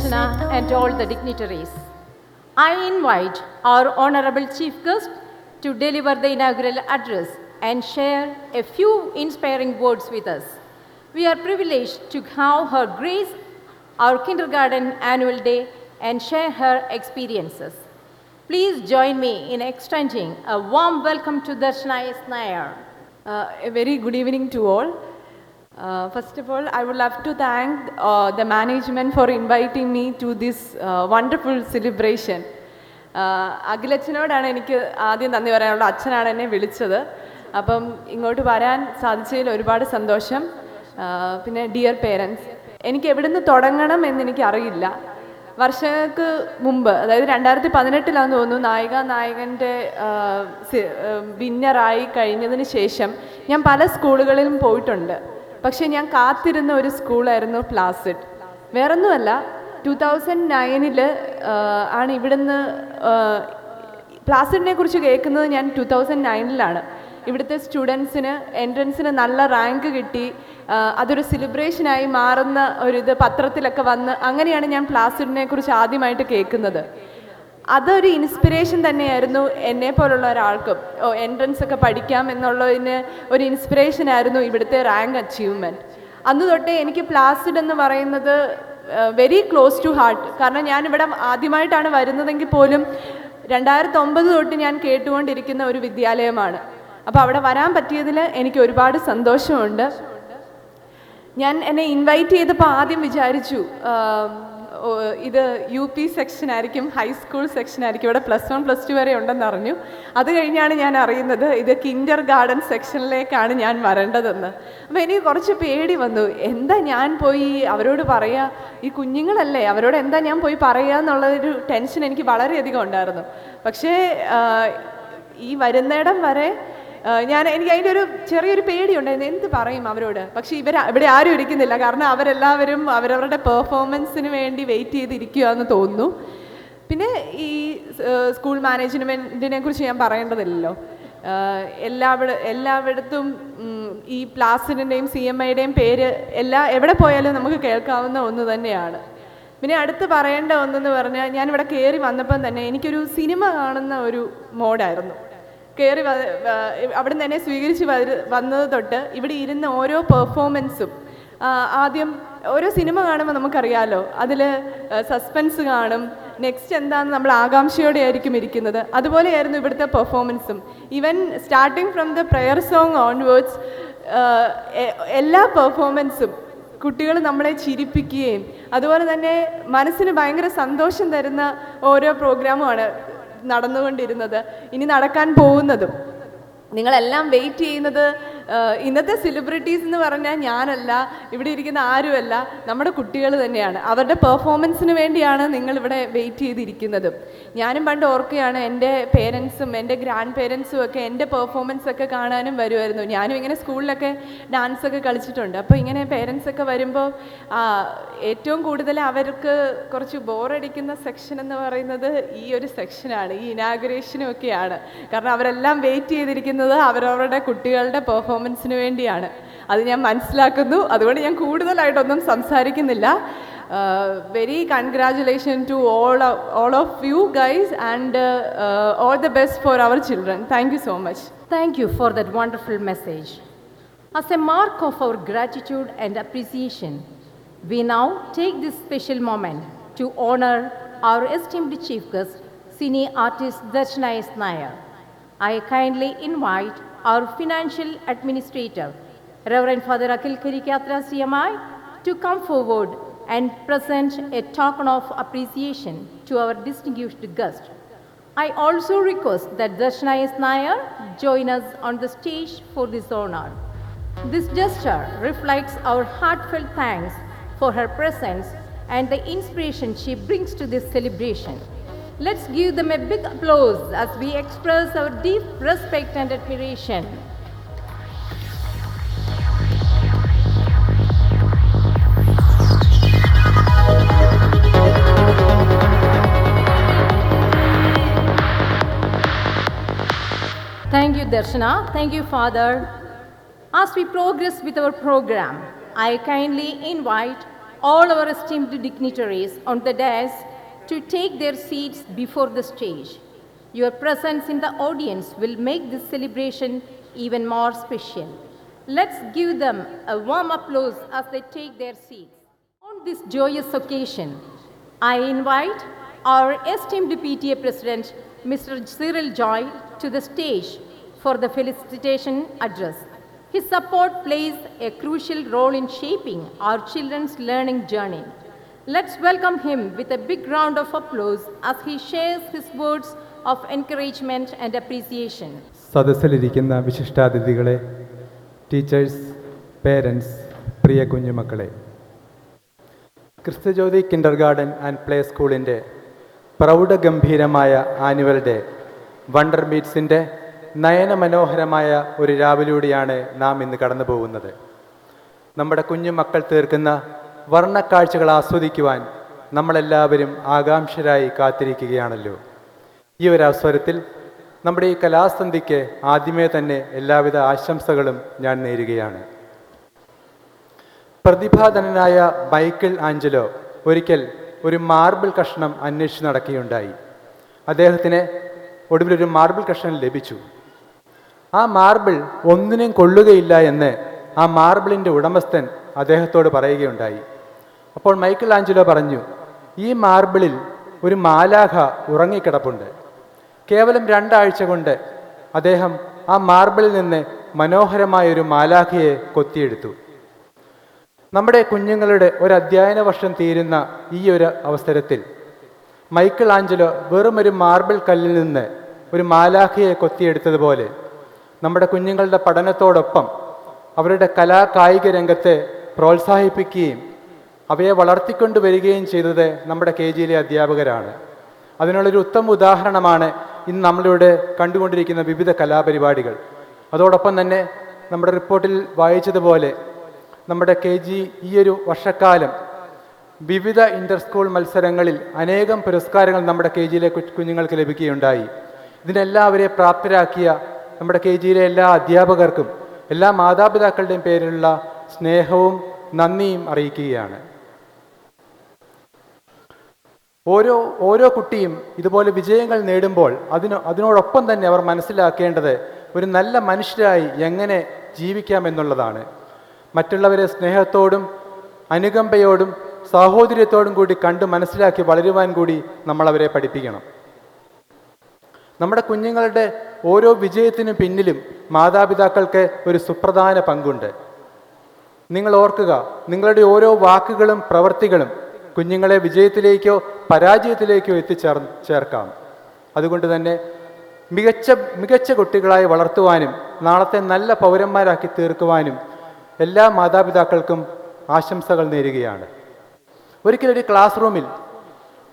S1: Darshana, and all the dignitaries. I invite our Honorable Chief Guest to deliver the inaugural address and share a few inspiring words with us. We are privileged to have Her Grace our kindergarten annual day and share her experiences. Please join me in extending a warm welcome to Darshana S. Nair.
S5: A very good evening to all. First of all, I would love to thank the management for inviting me to this wonderful celebration. അഖിലച്ഛനോടാണ് എനിക്ക് ആദ്യം നന്ദി പറയാനുള്ളത്. അച്ഛനാണ് എന്നെ വിളിച്ചത്. അപ്പം ഇങ്ങോട്ട് വരാൻ സാധിച്ചതിൽ ഒരുപാട് സന്തോഷം. പിന്നെ ഡിയർ പേരൻസ്, എനിക്ക് എവിടുന്ന് തുടങ്ങണം എന്നെനിക്ക് അറിയില്ല. വർഷങ്ങൾക്ക് മുമ്പ്, അതായത് 2018 തോന്നുന്നു, നായകൻ്റെ വിന്നറായി കഴിഞ്ഞതിന് ശേഷം ഞാൻ പല സ്കൂളുകളിലും പോയിട്ടുണ്ട്. പക്ഷേ ഞാൻ കാത്തിരുന്ന ഒരു സ്കൂളായിരുന്നു പ്ലാസിഡ്. വേറൊന്നുമല്ല, 2009 ആണ് ഇവിടുന്ന് പ്ലാസിഡിനെ കുറിച്ച് കേൾക്കുന്നത്. ഞാൻ 2009 ഇവിടുത്തെ സ്റ്റുഡൻസിന് എൻട്രൻസിന് നല്ല റാങ്ക് കിട്ടി, അതൊരു സെലിബ്രേഷനായി മാറുന്ന ഒരിത് പത്രത്തിലൊക്കെ വന്ന്, അങ്ങനെയാണ് ഞാൻ പ്ലാസിഡിനെ കുറിച്ച് ആദ്യമായിട്ട് കേൾക്കുന്നത്. അതൊരു ഇൻസ്പിറേഷൻ തന്നെയായിരുന്നു എന്നെ പോലുള്ള ഒരാൾക്കും. എൻട്രൻസ് ഒക്കെ പഠിക്കാം എന്നുള്ളതിന് ഒരു ഇൻസ്പിറേഷൻ ആയിരുന്നു ഇവിടുത്തെ റാങ്ക് അച്ചീവ്മെൻറ്റ്. അന്ന് തൊട്ടേ എനിക്ക് പ്ലാസിഡ് എന്ന് പറയുന്നത് വെരി ക്ലോസ് ടു ഹാർട്ട്. കാരണം ഞാനിവിടെ ആദ്യമായിട്ടാണ് വരുന്നതെങ്കിൽ പോലും 2009 തൊട്ട് ഞാൻ കേട്ടുകൊണ്ടിരിക്കുന്ന ഒരു വിദ്യാലയമാണ്. അപ്പോൾ അവിടെ വരാൻ പറ്റിയതിൽ എനിക്ക് ഒരുപാട് സന്തോഷമുണ്ട്. ഞാൻ എന്നെ ഇൻവൈറ്റ് ചെയ്തപ്പോൾ ആദ്യം വിചാരിച്ചു ഇത് UP സെക്ഷൻ ആയിരിക്കും, ഹൈസ്കൂൾ സെക്ഷൻ ആയിരിക്കും. ഇവിടെ +1 +2 വരെ ഉണ്ടെന്ന് അറിഞ്ഞു. അത് കഴിഞ്ഞാണ് ഞാൻ അറിയുന്നത് ഇത് കിൻഡർ ഗാർഡൻ സെക്ഷനിലേക്കാണ് ഞാൻ വരേണ്ടതെന്ന്. അപ്പോൾ എനിക്ക് കുറച്ച് പേടി വന്നു. എന്താ ഞാൻ പോയി അവരോട് പറയുക, ഈ കുഞ്ഞുങ്ങളല്ലേ, അവരോട് എന്താ ഞാൻ പോയി പറയുക എന്നുള്ളൊരു ടെൻഷൻ എനിക്ക് വളരെയധികം ഉണ്ടായിരുന്നു. പക്ഷേ ഈ വരുന്നിടം വരെ എനിക്ക് അതിൻ്റെ ഒരു ചെറിയൊരു പേടിയുണ്ടായിരുന്നു, എന്ത് പറയും അവരോട്. പക്ഷേ ഇവിടെ ആരും ഇരിക്കുന്നില്ല, കാരണം അവരെല്ലാവരും അവരവരുടെ പെർഫോമൻസിന് വേണ്ടി വെയിറ്റ് ചെയ്തിരിക്കുകയെന്ന് തോന്നുന്നു. പിന്നെ ഈ സ്കൂൾ മാനേജ്മെൻറ്റിനെ കുറിച്ച് ഞാൻ പറയേണ്ടതില്ലല്ലോ. എല്ലായിടത്തും ഈ പ്ലാസിഡിൻ്റെയും CMIയുടെയും പേര് എവിടെ പോയാലും നമുക്ക് കേൾക്കാവുന്ന ഒന്ന് തന്നെയാണ്. പിന്നെ അടുത്ത് പറയേണ്ട ഒന്നെന്ന് പറഞ്ഞാൽ, ഞാനിവിടെ കയറി വന്നപ്പം തന്നെ എനിക്കൊരു സിനിമ കാണുന്ന ഒരു മോഡായിരുന്നു. കയറി അവിടെ നിന്ന് തന്നെ സ്വീകരിച്ച് വന്നത് തൊട്ട് ഇവിടെ ഇരുന്ന ഓരോ പെർഫോമൻസും, ആദ്യം ഓരോ സിനിമ കാണുമ്പോൾ നമുക്കറിയാമല്ലോ, അതിൽ സസ്പെൻസ് കാണും, നെക്സ്റ്റ് എന്താണെന്ന് നമ്മൾ ആകാംക്ഷയോടെ ആയിരിക്കും ഇരിക്കുന്നത്. അതുപോലെയായിരുന്നു ഇവിടുത്തെ പെർഫോമൻസും. Even starting from the prayer song onwards, എല്ലാ പെർഫോമൻസും കുട്ടികൾ നമ്മളെ ചിരിപ്പിക്കുകയും അതുപോലെ തന്നെ മനസ്സിന് ഭയങ്കര സന്തോഷം തരുന്ന ഓരോ പ്രോഗ്രാമുമാണ് നടന്നുകൊണ്ടിരുന്നത്, ഇനി നടക്കാൻ പോകുന്നതും. നിങ്ങളെല്ലാം വെയിറ്റ് ചെയ്യുന്നത് ഇന്നത്തെ സെലിബ്രിറ്റീസ് എന്ന് പറഞ്ഞാൽ ഞാനല്ല, ഇവിടെ ഇരിക്കുന്ന ആരുമല്ല, നമ്മുടെ കുട്ടികൾ തന്നെയാണ്. അവരുടെ പെർഫോമൻസിന് വേണ്ടിയാണ് നിങ്ങളിവിടെ വെയിറ്റ് ചെയ്തിരിക്കുന്നതും. ഞാനും പണ്ട് ഓർക്കുകയാണ്, എൻ്റെ പേരൻസും എൻ്റെ ഗ്രാൻഡ് പേരൻസും ഒക്കെ എൻ്റെ പെർഫോമൻസൊക്കെ കാണാനും വരുമായിരുന്നു. ഞാനും ഇങ്ങനെ സ്കൂളിലൊക്കെ ഡാൻസൊക്കെ കളിച്ചിട്ടുണ്ട്. അപ്പോൾ ഇങ്ങനെ പേരൻസൊക്കെ വരുമ്പോൾ ഏറ്റവും കൂടുതൽ അവർക്ക് കുറച്ച് ബോറടിക്കുന്ന സെക്ഷൻ എന്ന് പറയുന്നത് ഈ ഒരു സെക്ഷനാണ്, ഈ ഇനാഗുറേഷനും ഒക്കെയാണ്. കാരണം അവരെല്ലാം വെയിറ്റ് ചെയ്തിരിക്കുന്നത് അവരവരുടെ കുട്ടികളുടെ പെർഫോമൻസിന് വേണ്ടിയാണ്. അത് ഞാൻ മനസ്സിലാക്കുന്നു. അതുകൊണ്ട് ഞാൻ കൂടുതലായിട്ടൊന്നും സംസാരിക്കുന്നില്ല. Very congratulations to all of you guys, and all the best for our children. Thank you so much.
S1: Thank you for that wonderful message. As a mark of our gratitude and appreciation, we now take this special moment to honor our esteemed chief guest, cine artist Darshana S. Nair. I kindly invite our financial administrator, Reverend Father Akhil Kirikatra CMI, to come forward and present a token of appreciation to our distinguished guest. I also request that Darshana S. Nair join us on the stage for this honor. This gesture reflects our heartfelt thanks for her presence and the inspiration she brings to this celebration. Let's give them a big applause as we express our deep respect and admiration. Thank you, Darshana. Thank you, Father. As we progress with our program, I kindly invite all our esteemed dignitaries on the dais to take their seats before the stage. Your presence in the audience will make this celebration even more special. Let's give them a warm applause as they take their seats. On this joyous occasion, I invite our esteemed PTA President, Mr. Cyril Joy, to the stage for the felicitation address. His support plays a crucial role in shaping our children's learning journey. Let's welcome him with a big round of applause as he shares his words of encouragement and appreciation.
S6: സദസ്സിലിരിക്കുന്ന വിശിഷ്ടാതിഥികളെ, teachers, parents, പ്രിയ കുഞ്ഞുമക്കളെ, Kristujyoti kindergarten and play സ്കൂളിൻ്റെ പ്രൗഢഗംഭീരമായ annual day wonder മീറ്റ്സിൻ്റെ നയനമനോഹരമായ ഒരു രാവിലൂടെയാണ് നാം ഇന്ന് കടന്നു പോകുന്നത്. നമ്മുടെ കുഞ്ഞുമക്കൾ തീർക്കുന്ന വർണ്ണക്കാഴ്ചകൾ ആസ്വദിക്കുവാൻ നമ്മളെല്ലാവരും ആകാംക്ഷരായി കാത്തിരിക്കുകയാണല്ലോ. ഈ ഒരു അവസരത്തിൽ നമ്മുടെ ഈ കലാസന്ധ്യയ്ക്ക് ആദ്യമേ തന്നെ എല്ലാവിധ ആശംസകളും ഞാൻ നേരുകയാണ്. പ്രതിഭാധനനായ മൈക്കിൾ ആഞ്ചലോ ഒരിക്കൽ ഒരു മാർബിൾ കഷ്ണം അന്വേഷിച്ച് നടക്കുകയുണ്ടായി. അദ്ദേഹത്തിന് ഒടുവിലൊരു മാർബിൾ കഷ്ണം ലഭിച്ചു. ആ മാർബിൾ ഒന്നിനും കൊള്ളുകയില്ല എന്ന് ആ മാർബിളിൻ്റെ ഉടമസ്ഥൻ അദ്ദേഹത്തോട് പറയുകയുണ്ടായി. അപ്പോൾ മൈക്കിൾ ആഞ്ചലോ പറഞ്ഞു, ഈ മാർബിളിൽ ഒരു മാലാഖ ഉറങ്ങിക്കിടപ്പുണ്ട്. കേവലം 2 ആഴ്ച കൊണ്ട് അദ്ദേഹം ആ മാർബിളിൽ നിന്ന് മനോഹരമായൊരു മാലാഖയെ കൊത്തിയെടുത്തു. നമ്മുടെ കുഞ്ഞുങ്ങളുടെ ഒരു അധ്യയന വർഷം തീരുന്ന ഈ ഒരു അവസരത്തിൽ മൈക്കിൾ ആഞ്ചലോ വെറും ഒരു മാർബിൾ കല്ലിൽ നിന്ന് ഒരു മാലാഖയെ കൊത്തിയെടുത്തതുപോലെ നമ്മുടെ കുഞ്ഞുങ്ങളുടെ പഠനത്തോടൊപ്പം അവരുടെ കലാകായിക രംഗത്തെ പ്രോത്സാഹിപ്പിക്കുകയും അവയെ വളർത്തിക്കൊണ്ടുവരികയും ചെയ്തത് നമ്മുടെ KGയിലെ അധ്യാപകരാണ്. അതിനുള്ളൊരു ഉത്തമ ഉദാഹരണമാണ് ഇന്ന് നമ്മളിവിടെ കണ്ടുകൊണ്ടിരിക്കുന്ന വിവിധ കലാപരിപാടികൾ. അതോടൊപ്പം തന്നെ നമ്മുടെ റിപ്പോർട്ടിൽ വായിച്ചതുപോലെ നമ്മുടെ KG ഈ ഒരു വർഷക്കാലം വിവിധ ഇൻ്റർ സ്കൂൾ മത്സരങ്ങളിൽ അനേകം പുരസ്കാരങ്ങൾ നമ്മുടെ KGയിലെ കുഞ്ഞുങ്ങൾക്ക് ലഭിക്കുകയുണ്ടായി. ഇതിനെല്ലാവരെയും പ്രാപ്തരാക്കിയ നമ്മുടെ KGയിലെ എല്ലാ അധ്യാപകർക്കും എല്ലാ മാതാപിതാക്കളുടെയും പേരിലുള്ള സ്നേഹവും നന്ദിയും അറിയിക്കുകയാണ്. ഓരോ കുട്ടിയും ഇതുപോലെ വിജയങ്ങൾ നേടുമ്പോൾ അതിനോടൊപ്പം തന്നെ അവർ മനസ്സിലാക്കേണ്ടത് ഒരു നല്ല മനുഷ്യരായി എങ്ങനെ ജീവിക്കാമെന്നുള്ളതാണ്. മറ്റുള്ളവരെ സ്നേഹത്തോടും അനുകമ്പയോടും സാഹോദര്യത്തോടും കൂടി കണ്ട് മനസ്സിലാക്കി വളരുവാൻ കൂടി നമ്മളവരെ പഠിപ്പിക്കണം. നമ്മുടെ കുഞ്ഞുങ്ങളുടെ ഓരോ വിജയത്തിനു പിന്നിലും മാതാപിതാക്കൾക്ക് ഒരു സുപ്രധാന പങ്കുണ്ട്. നിങ്ങൾ ഓർക്കുക, നിങ്ങളുടെ ഓരോ വാക്കുകളും പ്രവൃത്തികളും കുഞ്ഞുങ്ങളെ വിജയത്തിലേക്കോ പരാജയത്തിലേക്കോ ചേർക്കാം. അതുകൊണ്ട് തന്നെ മികച്ച കുട്ടികളായി വളർത്തുവാനും നാളത്തെ നല്ല പൗരന്മാരാക്കി തീർക്കുവാനും എല്ലാ മാതാപിതാക്കൾക്കും ആശംസകൾ നേരുകയാണ്. ഒരിക്കലൊരു ക്ലാസ് റൂമിൽ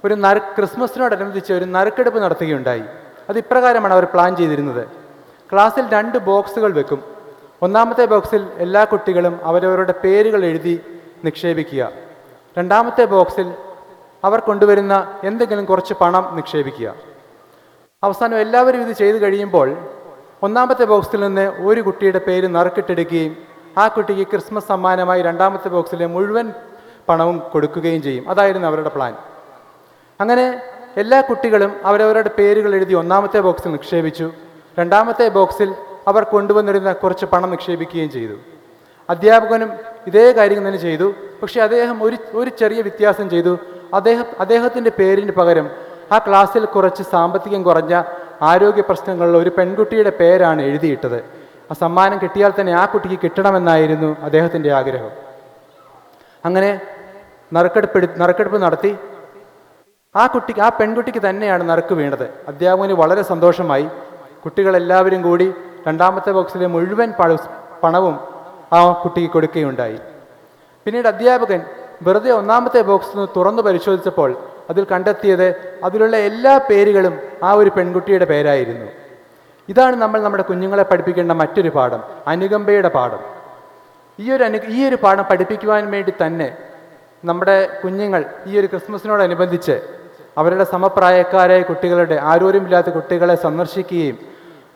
S6: ഒരു ക്രിസ്മസിനോടനുബന്ധിച്ച് ഒരു നറുക്കെടുപ്പ് നടത്തുകയുണ്ടായി. അത് ഇപ്രകാരമാണ് അവർ പ്ലാൻ ചെയ്തിരുന്നത്. ക്ലാസ്സിൽ 2 ബോക്സുകൾ വെക്കും. ഒന്നാമത്തെ ബോക്സിൽ എല്ലാ കുട്ടികളും അവരവരുടെ പേരുകൾ എഴുതി നിക്ഷേപിക്കുക. രണ്ടാമത്തെ ബോക്സിൽ അവർ കൊണ്ടുവരുന്ന എന്തെങ്കിലും കുറച്ച് പണം നിക്ഷേപിക്കുക. അവസാനം എല്ലാവരും ഇത് ചെയ്തു കഴിയുമ്പോൾ ഒന്നാമത്തെ ബോക്സിൽ നിന്ന് ഒരു കുട്ടിയുടെ പേര് നറുക്കിട്ടെടുക്കുകയും ആ കുട്ടിക്ക് ക്രിസ്മസ് സമ്മാനമായി രണ്ടാമത്തെ ബോക്സിലെ മുഴുവൻ പണവും കൊടുക്കുകയും ചെയ്യും. അതായിരുന്നു അവരുടെ പ്ലാൻ. അങ്ങനെ എല്ലാ കുട്ടികളും അവരവരുടെ പേരുകൾ എഴുതി ഒന്നാമത്തെ ബോക്സിൽ നിക്ഷേപിച്ചു. രണ്ടാമത്തെ ബോക്സിൽ അവർ കൊണ്ടുവന്നിരുന്ന കുറച്ച് പണം നിക്ഷേപിക്കുകയും ചെയ്തു. അധ്യാപകനും ഇതേ കാര്യം തന്നെ ചെയ്തു. പക്ഷേ അദ്ദേഹം ഒരു ചെറിയ വ്യത്യാസം ചെയ്തു. അദ്ദേഹത്തിൻ്റെ പേരിന് പകരം ആ ക്ലാസ്സിൽ കുറച്ച് സാമ്പത്തികം കുറഞ്ഞ ആരോഗ്യ പ്രശ്നങ്ങളുള്ള ഒരു പെൺകുട്ടിയുടെ പേരാണ് എഴുതിയിട്ടത്. ആ സമ്മാനം കിട്ടിയാൽ തന്നെ ആ കുട്ടിക്ക് കിട്ടണമെന്നായിരുന്നു അദ്ദേഹത്തിൻ്റെ ആഗ്രഹം. അങ്ങനെ നറുക്കെടുപ്പ് നടത്തി. ആ പെൺകുട്ടിക്ക് തന്നെയാണ് നറുക്ക് വീണത്. അധ്യാപകന് വളരെ സന്തോഷമായി. കുട്ടികളെല്ലാവരും കൂടി രണ്ടാമത്തെ ബോക്സിലെ മുഴുവൻ പണവും ആ കുട്ടിക്ക് കൊടുക്കുകയുണ്ടായി. പിന്നീട് അധ്യാപകൻ വെറുതെ ഒന്നാമത്തെ ബോക്സ് തുറന്നു പരിശോധിച്ചപ്പോൾ അതിൽ കണ്ടെത്തിയത് അതിലുള്ള എല്ലാ പേരുകളും ആ ഒരു പെൺകുട്ടിയുടെ പേരായിരുന്നു. ഇതാണ് നമ്മൾ നമ്മുടെ കുഞ്ഞുങ്ങളെ പഠിപ്പിക്കേണ്ട മറ്റൊരു പാഠം, അനുകമ്പയുടെ പാഠം. ഈ ഒരു പാഠം പഠിപ്പിക്കുവാൻ വേണ്ടി തന്നെ നമ്മുടെ കുഞ്ഞുങ്ങൾ ഈ ഒരു ക്രിസ്മസിനോടനുബന്ധിച്ച് അവരുടെ സമപ്രായക്കാരായ കുട്ടികളുടെ ആരോരുമില്ലാത്ത കുട്ടികളെ സന്ദർശിക്കുകയും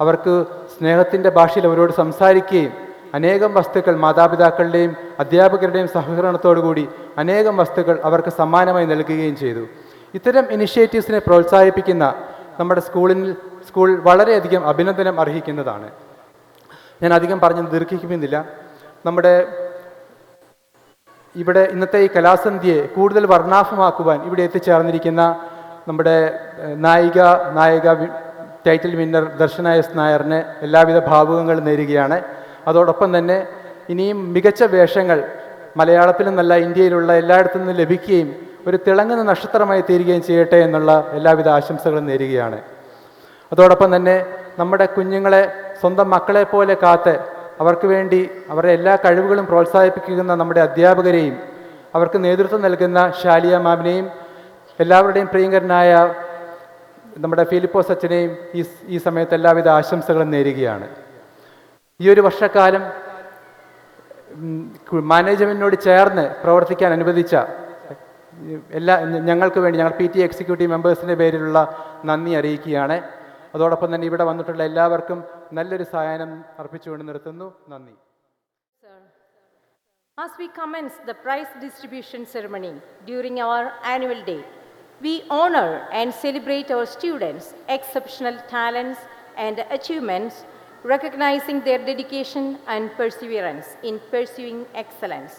S6: അവർക്ക് സ്നേഹത്തിൻ്റെ ഭാഷയിൽ അവരോട് സംസാരിക്കുകയും അനേകം വസ്തുക്കൾ മാതാപിതാക്കളുടെയും അധ്യാപകരുടെയും സഹകരണത്തോടു കൂടി അനേകം വസ്തുക്കൾ അവർക്ക് സമ്മാനമായി നൽകുകയും ചെയ്തു. ഇത്തരം ഇനിഷ്യേറ്റീവ്സിനെ പ്രോത്സാഹിപ്പിക്കുന്ന നമ്മുടെ സ്കൂൾ വളരെയധികം അഭിനന്ദനം അർഹിക്കുന്നതാണ്. ഞാൻ അധികം പറഞ്ഞ് ദീർഘിപ്പിക്കുന്നില്ല. നമ്മുടെ ഇവിടെ ഇന്നത്തെ ഈ കലാസന്ധ്യയെ കൂടുതൽ വർണ്ണാഭമാക്കുവാൻ ഇവിടെ എത്തിച്ചേർന്നിരിക്കുന്ന നമ്മുടെ നായിക ടൈറ്റിൽ വിന്നർ ദർശന എസ് നായറിന് എല്ലാവിധ ഭാവുകങ്ങളും നേരുകയാണ്. അതോടൊപ്പം തന്നെ ഇനിയും മികച്ച വേഷങ്ങൾ മലയാളത്തിൽ നിന്നല്ല ഇന്ത്യയിലുള്ള എല്ലായിടത്തു നിന്നും ലഭിക്കുകയും ഒരു തിളങ്ങുന്ന നക്ഷത്രമായി തീരുകയും ചെയ്യട്ടെ എന്നുള്ള എല്ലാവിധ ആശംസകളും നേരുകയാണ്. അതോടൊപ്പം തന്നെ നമ്മുടെ കുഞ്ഞുങ്ങളെ സ്വന്തം മക്കളെ പോലെ കാത്ത് അവർക്ക് വേണ്ടി അവരുടെ എല്ലാ കഴിവുകളും പ്രോത്സാഹിപ്പിക്കുന്ന നമ്മുടെ അധ്യാപകരെയും അവർക്ക് നേതൃത്വം നൽകുന്ന ഷാലിയ മാമിനെയും എല്ലാവരുടെയും പ്രിയങ്കരനായ നമ്മുടെ ഫിലിപ്പോസ് അച്ഛനെയും ഈ സമയത്ത് എല്ലാവിധ ആശംസകളും നേരുകയാണ്. ഈ ഒരു വർഷക്കാലം മാനേജ്മെൻറ്റിനോട് ചേർന്ന് പ്രവർത്തിക്കാൻ അനുവദിച്ച ഞങ്ങൾക്ക് വേണ്ടി ഞങ്ങൾ PTA എക്സിക്യൂട്ടീവ് മെമ്പേഴ്സിൻ്റെ പേരിലുള്ള നന്ദി അറിയിക്കുകയാണ്. അതോടൊപ്പം തന്നെ ഇവിടെ വന്നിട്ടുള്ള എല്ലാവർക്കും നല്ലൊരു സഹായം അർപ്പിച്ചുകൊണ്ട് നിർത്തുന്നു. നന്ദി.
S1: As we commence the prize distribution ceremony during our annual day, we honor and celebrate our students' exceptional talents and achievements, recognizing their dedication and perseverance in pursuing excellence.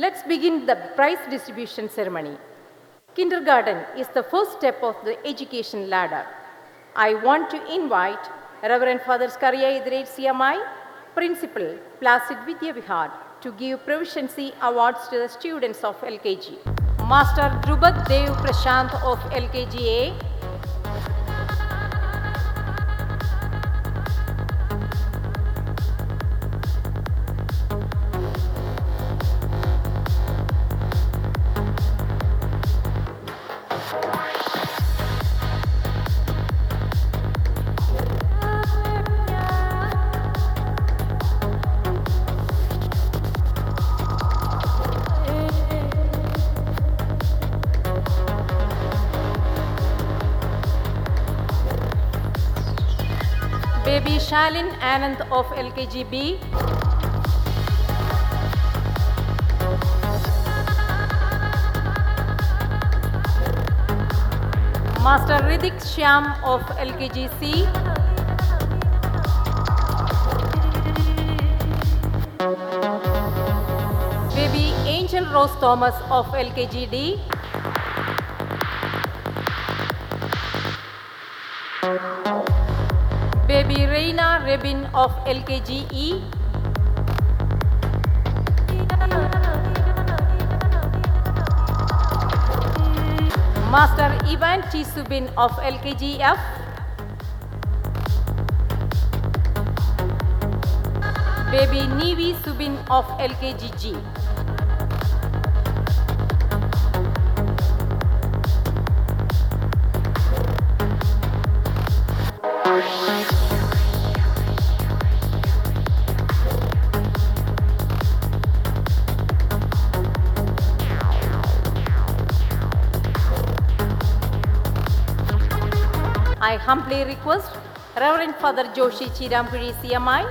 S1: Let's begin the prize distribution ceremony. Kindergarten is the first step of the education ladder. I want to invite Reverend Father Skaria Idret CMI, Principal, Placid Vidya Vihar, to give proficiency awards to the students of LKG. Master Drubad Dev Prashant of LKGA, Baby Shalin Anand of LKGB, Master Ridik Shyam of LKGC, Baby Angel Rose Thomas of LKGD, Baby Reina Rebin of LKGE, Master Ivan T. Subin of LKGF, Baby Nivi Subin of LKGG, I humbly request Reverend Father Joshi Chirampuri CMI,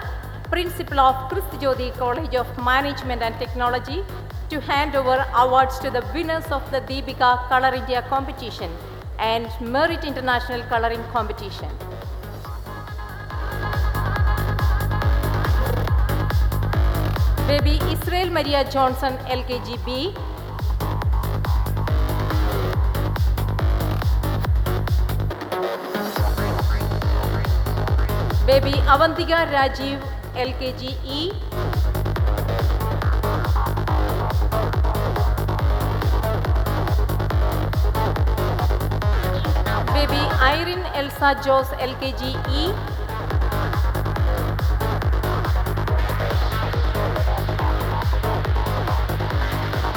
S1: Principal of Christ Jyoti College of Management and Technology, to hand over awards to the winners of the Deepika Color India competition and Merit International Coloring competition. Baby Israel Maria Johnson, LKGB, Baby Avantika Rajiv, LKGE, Baby Irene Elsa Jos, LKGE,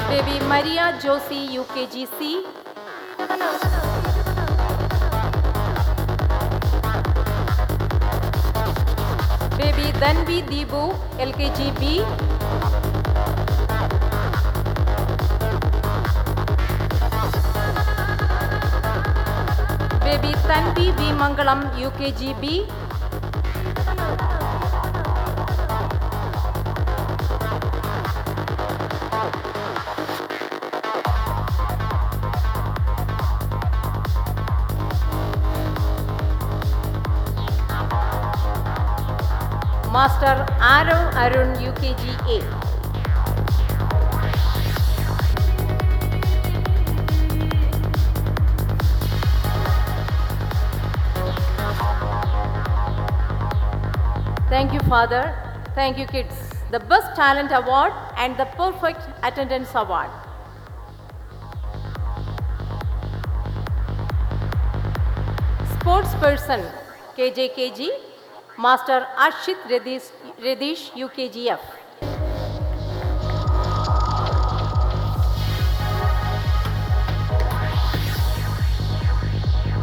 S1: Baby Maria Josie, UKGC, Baby Dhanvi Deebu, LKGB, Baby Tanvi V. Mangalam, UKGB, Master Arav Arun UKG A. Thank you, Father. Thank you, kids. The Best Talent Award and the Perfect Attendance Award. Sportsperson KJKG, Master Ashit Redish UKGF.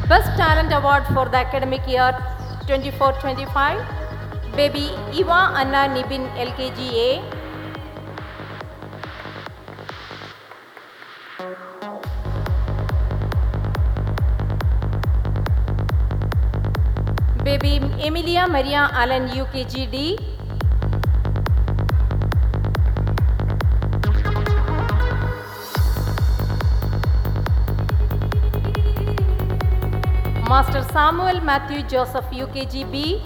S1: Best Talent Award for the academic year 24-25, Baby Eva Anna Nibin LKGA. Baby Emilia Maria Allen UKGD. Master Samuel Matthew Joseph UKGB.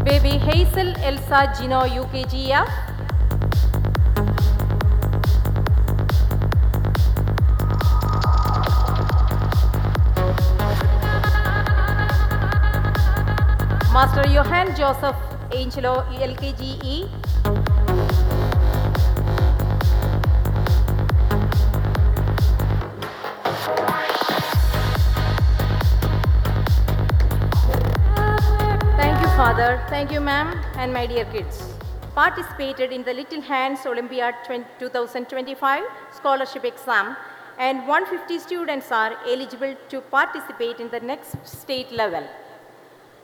S1: Baby Hazel Elsa Gino UKGF. Master Johann Joseph Angelo LKGE. Thank you, Father. Thank you, ma'am, and my dear kids. Participated in the Little Hands Olympiad 2025 scholarship exam, and 150 students are eligible to participate in the next state level.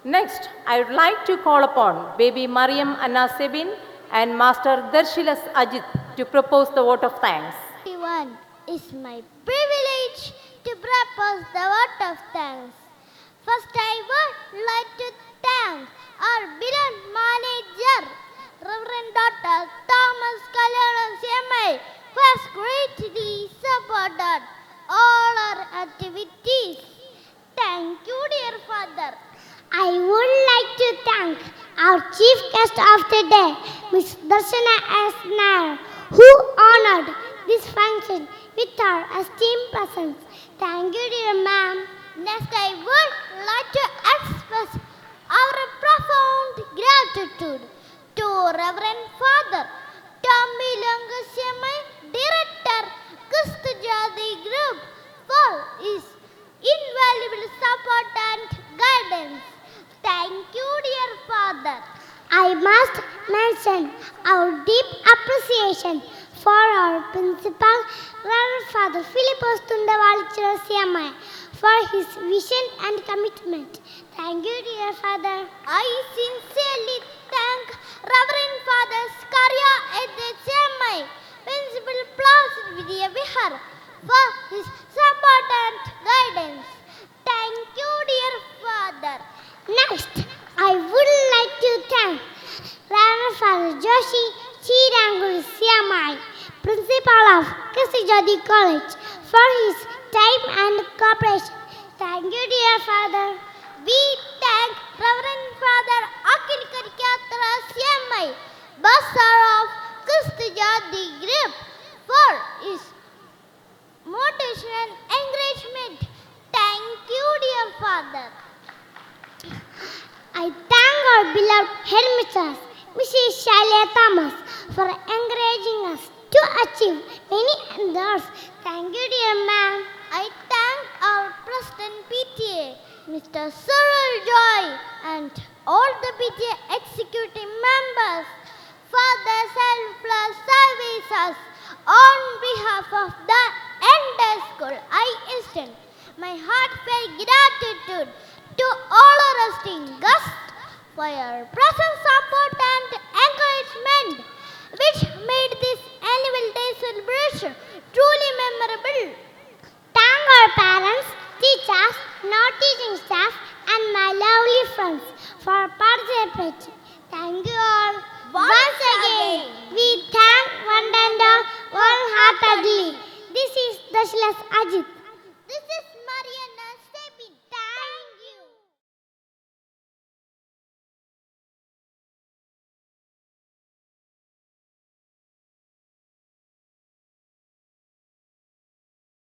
S1: Next, I would like to call upon Baby Mariam Anna Sebin and Master Darshilas Ajit to propose the vote of thanks.
S3: Everyone, it's my privilege to propose the vote of thanks. First, I would like to thank our beloved manager, Reverend Dr. Thomas Kalyalam CMI, who has greatly supported all our activities. Thank you, dear Father. I would like to thank our chief guest of the day, Ms. Darshana S. Nair, who honored this function with her esteemed presence. Thank you, dear ma'am. Next, I would like to express our profound gratitude to Reverend Father Tommy Langashyamai, Director, Kustujadi Group, for his invaluable support and guidance. Thank you, dear Father. I must mention our deep appreciation for our principal, Reverend Father Philippos Tundavalichira CMI, for his vision and commitment. Thank you, dear Father. I sincerely thank Reverend Father Skaria CMI, Principal Placid Vidya Vihar, for his support and guidance. Thank you, dear Father. Next, I would like to thank Reverend Father Joshi Chirangul CMI, Principal of Kristi Jyoti College, for his time and cooperation. Thank you, dear Father. We thank Reverend Father Akhil Karikatra CMI, Bursar of Kristi Jyoti Group, for his motivation and encouragement. Thank you, dear Father. I thank our beloved headmistress, Mrs. Shalia Thomas, for encouraging us to achieve many endeavors. Thank you, dear ma'am. I thank our President PTA, Mr. Cyril Joy, and all the PTA executive members for their selfless services on behalf of the entire school. I extend my heartfelt gratitude to all our esteemed guests for your present support and encouragement, which made this annual day celebration truly memorable. Thank our parents, teachers, non-teaching staff, and my lovely friends for participating. Thank you all. Once again, we thank one and all wholeheartedly. This is the special as Ajit.